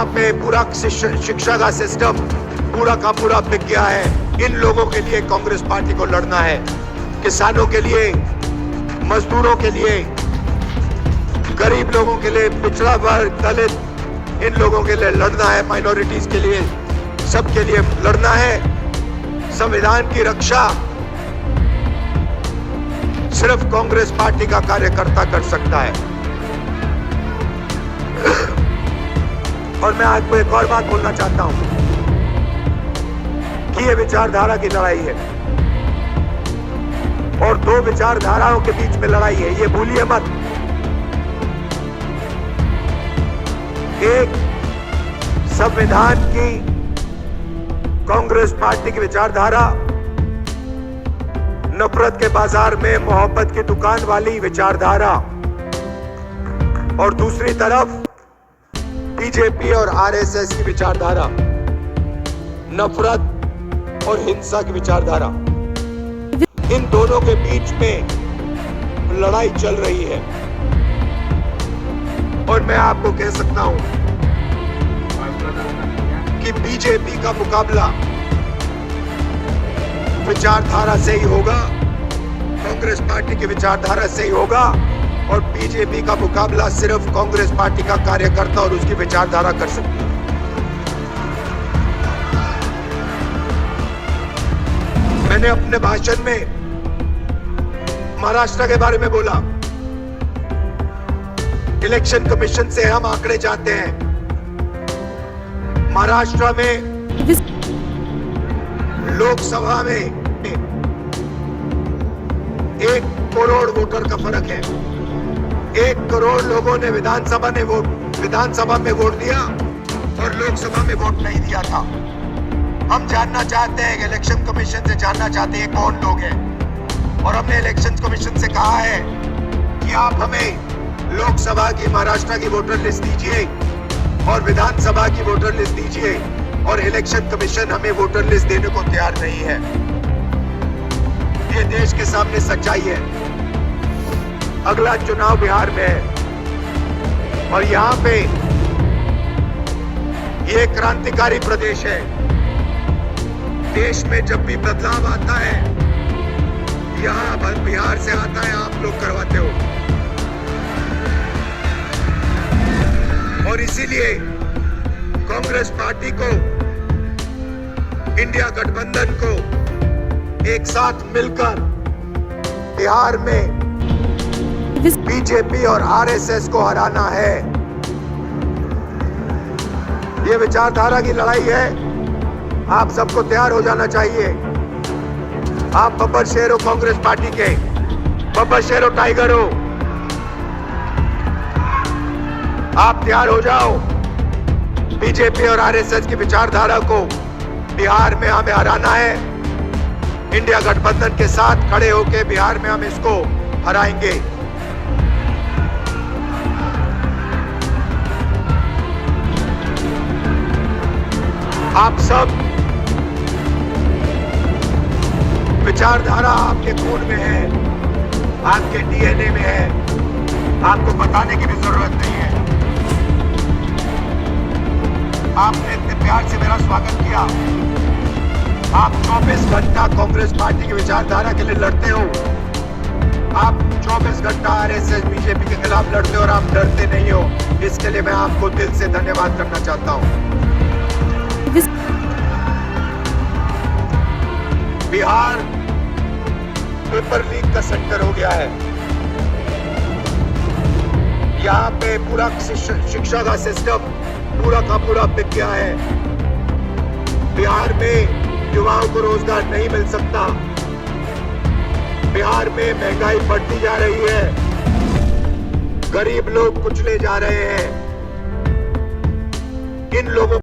पे पूरा शिक्षा का सिस्टम पूरा का पूरा बिक गया है। इन लोगों के लिए कांग्रेस पार्टी को लड़ना है, किसानों के लिए, मजदूरों के लिए, गरीब लोगों के लिए, पिछड़ा वर्ग, दलित, इन लोगों के लिए लड़ना है, माइनॉरिटीज के लिए, सबके लिए लड़ना है। संविधान की रक्षा सिर्फ कांग्रेस पार्टी का कार्यकर्ता कर सकता है। और मैं आपको एक और बात बोलना चाहता हूं कि ये विचारधारा की लड़ाई है और दो विचारधाराओं के बीच में लड़ाई है, ये भूलिए मत। एक संविधान की कांग्रेस पार्टी की विचारधारा, नफरत के बाजार में मोहब्बत की दुकान वाली विचारधारा, और दूसरी तरफ बीजेपी और आरएसएस की विचारधारा, नफरत और हिंसा की विचारधारा। इन दोनों के बीच में लड़ाई चल रही है और मैं आपको कह सकता हूं कि बीजेपी का मुकाबला विचारधारा से ही होगा, कांग्रेस पार्टी की विचारधारा से ही होगा, और बीजेपी का मुकाबला सिर्फ कांग्रेस पार्टी का कार्यकर्ता और उसकी विचारधारा कर सकती है। मैंने अपने भाषण में महाराष्ट्र के बारे में बोला। इलेक्शन कमीशन से हम आंकड़े चाहते हैं। महाराष्ट्र में लोकसभा में 1 करोड़ वोटर का फर्क है। 1 करोड़ लोगों ने विधानसभा में वोट दिया और लोकसभा में वोट नहीं दिया था। हम जानना चाहते हैं, इलेक्शन कमीशन से जानना चाहते हैं कौन लोग हैं, और हमने इलेक्शन कमीशन से कहा है कि आप हमें लोकसभा की महाराष्ट्र की वोटर लिस्ट दीजिए और विधानसभा की वोटर लिस्ट दीजिए, और इलेक्शन कमीशन हमें वोटर लिस्ट देने को तैयार नहीं है। ये देश के सामने सच्चाई है। अगला चुनाव बिहार में है और यहाँ पे ये क्रांतिकारी प्रदेश है। देश में जब भी बदलाव आता है, यहाँ बिहार से आता है, आप लोग करवाते हो। और इसीलिए कांग्रेस पार्टी को, इंडिया गठबंधन को एक साथ मिलकर बिहार में बीजेपी और आरएसएस को हराना है। ये विचारधारा की लड़ाई है। आप सबको तैयार हो जाना चाहिए। आप बब्बर शेर हो कांग्रेस पार्टी के, बब्बर शेर हो, टाइगर हो। आप तैयार हो जाओ। बीजेपी और आरएसएस की विचारधारा को बिहार में हमें हराना है। इंडिया गठबंधन के साथ खड़े होकर बिहार में हम इसको हराएंगे। आप सब, विचारधारा आपके खून में है, आपके डीएनए में है, आपको बताने की भी जरूरत नहीं है। आपने इतने प्यार से मेरा स्वागत किया। आप 24 घंटा कांग्रेस पार्टी की विचारधारा के लिए लड़ते हो। आप 24 घंटा आरएसएस बीजेपी के खिलाफ लड़ते हो और आप डरते नहीं हो। इसके लिए मैं आपको दिल से धन्यवाद करना चाहता हूं। बिहार पेपर लीक का सेंटर हो गया है। यहाँ पे पूरा शिक्षा का सिस्टम पूरा का पूरा बिक गया है। बिहार में युवाओं को रोजगार नहीं मिल सकता। बिहार में महंगाई बढ़ती जा रही है। गरीब लोग कुचले जा रहे हैं। इन लोगों